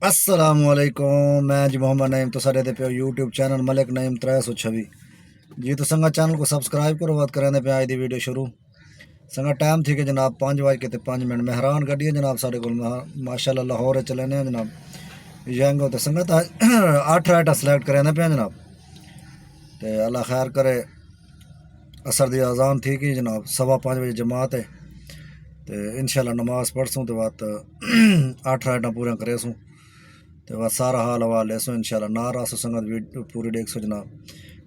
असलामुअलैकुम। मैं जी मोहम्मद नईम तो सारे पे यूट्यूब चैनल मलिक नईम 326 जी। तो संगा चैनल को सब्सक्राइब करो। बात करें पे आज दी वीडियो शुरू। संगा टाइम थी कि जनाब 5:05 मेहरान गड्डी है जनाब साढ़े को माशाल्लाह लाहौर चले ने जनाब यंगो तो संगत 8 राइटा सिलेक्ट करें पे जनाब। तो अल्लाह खैर करे। असर दी अजान थी कि जनाब 5:15 जमात है। तो इंशाल्लाह नमाज पढ़सूँ तो बात 8 राइटा पूरा करेसूँ तो बस सारा हाल हवाल लेसो इंशाल्लाह ना रासो संगत वीडियो पूरी देख सो जनाब।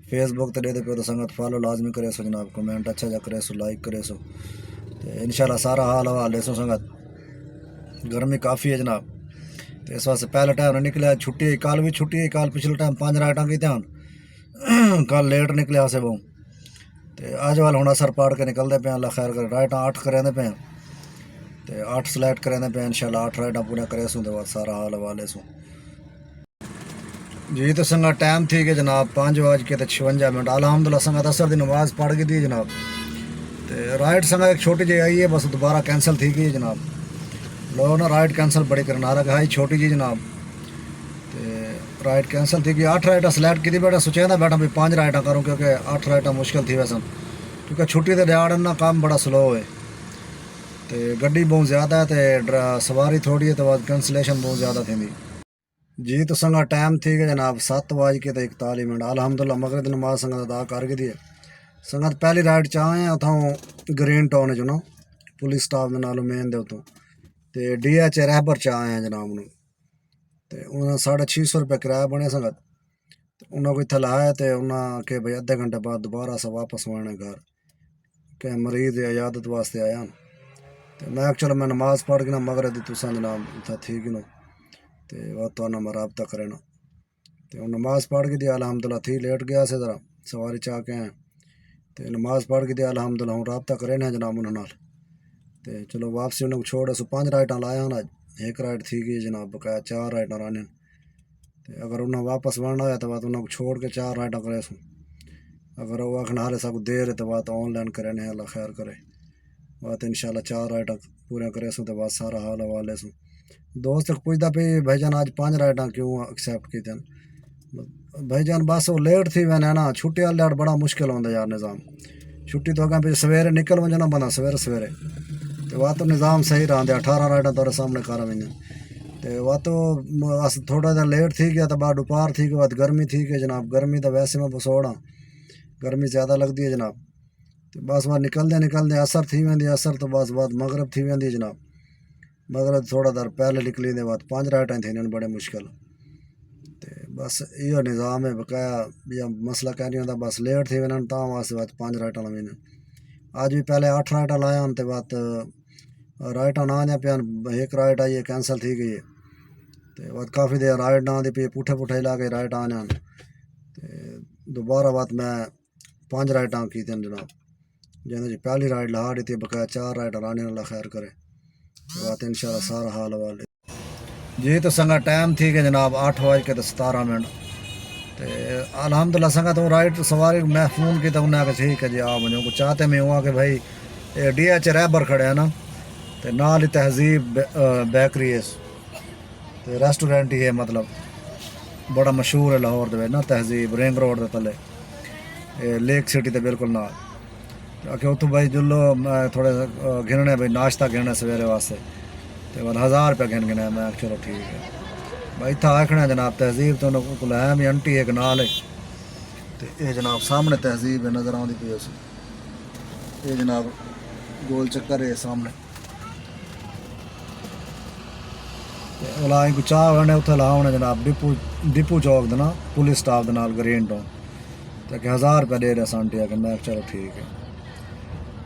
फेसबुक ते दे पे तो संगत फॉलो लाजमी करे सो जनाब। कमेंट अच्छा जा करे सो लाइक करे सो तो इंशाल्लाह सारा हाल हवाल लेसो संगत। गर्मी काफ़ी है जनाब। तो इस वास्ते पहले टाइम ना निकले छुट्टी है। कल भी छुट्टी है। कल पिछले टाइम 5 राइटा की ध्यान कल लेट निकले से बहु तो अज वाल हूँ असर पाड़ के निकलते पे। अल्लाह खैर कर राइटा 8 करें पे तो 8 सिलेक्ट करें पे इंशाल्लाह 8 राइटा पूरा करे सूँ तो बस सारा हाल हवाल लेसूँ जी। तो संगा टाइम थी कि जनाब 5:56 अलहमदुल्ला संगत असर की नमाज पढ़ गई थी जनाब। तो राइट संगा एक छोटी जी आई है बस दोबारा कैंसल थी गई जनाब। लोग ना राइट कैंसल बड़ी करना रहा है छोटी जी जनाब। तो राइट कैंसल थी कि 8 राइटा सिलेक्ट की बैठा सोचा था बैठा भी 5 राइटा करूँ क्योंकि 8 राइटा मुश्किल थी वैसे क्योंकि छुट्टी के दिहाड़ ना काम बड़ा स्लो है। तो गड्डी बहुत ज़्यादा है तो सवारी थोड़ी है तो बाद कैंसलेशन बहुत ज़्यादा थी जी। तो संगा टाइम थी कि जनाब 7:41 अलहमदुल्ला मगरिब दी नमाज संगत अदा कर गई है। संगत पहली राइड च आए हैं उतों ग्रीन टाउन चो ना पुलिस स्टाफ के नालों मेन दे उतों तो DH रहबर च आए हैं जनाब नू। तो उन्हें 650 रुपये किराया बने संगत। तो उन्हें को इतना लाया तो उन्हें के भाई अद्धे घंटे बाद दोबारा से वापस आना घर के मरीज इजाजत वास्ते आया। तो मैं चलो मैं नमाज पढ़ के ना मगरिब दी तुसा जनाब इतना ठीक नो तो वह तो मैं रबता करेना। तो नमाज पढ़ के दिया अलहमदुल्ला थी लेट गया से ज़रा सवारी चाह के आए। तो नमाज पढ़ के दिया अलहमदुल्ला हूँ रबता करे ना जनाब उन्होंने नाल। तो चलो वापसी उन्होंने छोड़ सो 5 राइटा लाया ना। एक राइट थी गई जनाब बकाया 4 राइटा राने। तो अगर उन्हें वापस बनना है तो बात उन्हें छोड़ के 4 राइटा करे सो। अगर वो आखना हाले सब देर है तो बात ऑनलाइन करे ने अल्लाह खैर करे बात इंशाल्लाह 4 राइटा पूरा करे सो तो बात सारा हाल हवाले सो। दोस्त पूछता पे भाईजान आज 5 राइटा क्यों एक्सेप्ट की थे भाईजान बस वो लेट थी मैंने ना छुट्टी वाले बड़ा मुश्किल होता यार निज़ाम। छुट्टी तो अगर सवेरे निकल वजना बना सवेरे सवेरे तो वह तो निज़ाम सही रहा 18 राइटा तोरे सामने कर वजन तो वह तो बस थोड़ा जहा लेट थी गया तो बाद दोपहर थी के बाद गर्मी थी कि जनाब गर्मी तो वैसे मैं बसोड़ा गर्मी ज़्यादा लगती है जनाब। तो बस वह निकलते असर थी वेंदी असर तो बस बाद मगरब थी वेंदी जनाब। मगरब थोड़ा देर पहले निकली दे बाद 5 राइटा थी बड़े मुश्किल। तो बस यो निज़ाम है बकाया या मसला कह नहीं होता बस लेट थी वजन ता वास्ते बात 5 राइटा लवीन। आज भी पहले 8 राइटा लाया तो बात राइटा ना आने पे एक राइट आई है कैंसल थी गई है। तो बात काफ़ी देर राइट ना आती पे पुठे पुठे ला के राइट आने तो दोबारा बात मैं 5 राइटा की थी जनाब। जी पहली राइट ला दी थी बकाया 4 राइटा लाने अल्लाह खैर करे तो बात इंशाल्लाह सारा हाल वाले जी। तो संगा टाइम थी कि जनाब 8:17 तो अलहमदुल्ला संगा तो राइट सवारी मैं फ़ोन की तो उन्हें आके ठीक है जी आ वजो को चाहते मैं हुआ कि भाई DH रहबर खड़े है ना तो नाल ही तहजीब बेकरी है तो रेस्टोरेंट ही है मतलब बड़ा मशहूर है लाहौर दे ना तहजीब रिंग रोड के तले लेक सिटी तो बिल्कुल ना आके उतों भाई जुल्लो थोड़े गिनने भाई नाश्ता गिनने सवेरे वास्ते तो 1000 रुपया गिन गिने मैं चलो ठीक है भाई इतना आखना जनाब तहजीब तो उन्होंने है भी आंटी एक नाल है। तो ये जनाब सामने तहजीब है नज़र आती पी उस ये जनाब गोल चक्कर है सामने को चाह होने उत्थे ला होने जनाब डिपू चौक दे ना पुलिस स्टाफ के नाल ग्रीन टाउन तो 1000 रुपया दे रहा आंटी आके मैं चलो ठीक है।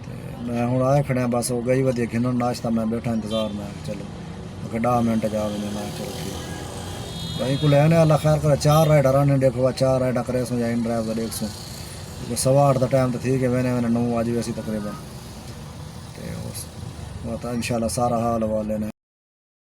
तो मैं हूँ आए खड़े बस वो गई वधिया खिनो नाश्ता मैं बैठा इंतज़ार में चलो 10 मिनट जा मैं चलो ठीक भाई को लेने अल्लाह खैर करे 4 राइडा राने देखो 4 राइडा करे सो या इन ड्राइव देख सो 8:15 का टाइम तो ठीक है मैंने 9 आज वैसी तकरीबन तो इंशाल्लाह सारा हाल हवाले ने।